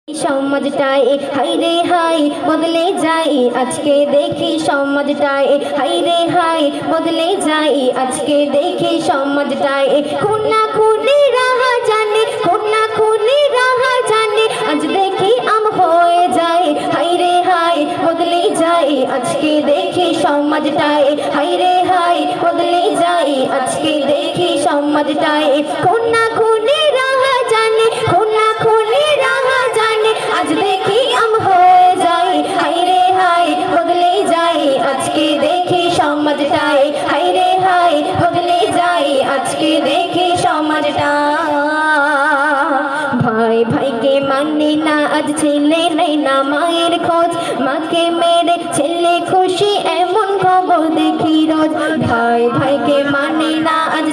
সমাজটায় high রে high বদলে যাই আজকে দেখি সমাজটায় হাই রে হাই বদলে যাই আজকে দেখি সমাজটায় খুনা খুনি রাহা জানে খুনা খুনি রাহা জানে আজ দেখি হয়ে যায় হাই রে হাই বদলে যাই আজকে দেখি সমাজটায় হাই রে হাই বদলে যাই আজকে দেখি সমাজটায় খুনা খুনি রাহা জানে খুনা খুনি রাহা জানে আজ দেখি হয়ে যাই হাই রে হাই বদলে যাই আজকে দেখি সমাজটায় হাই রে হাই বদলে যাই আজকে দেখি সমাজটা ভাই ভাইকে মানে না আজ ছেলে নেই না মায়ের খোঁজ মাকে মেরে ছেলে খুশি এমন খবর দেখি রোজ ভাই ভাইকে মানে না আজ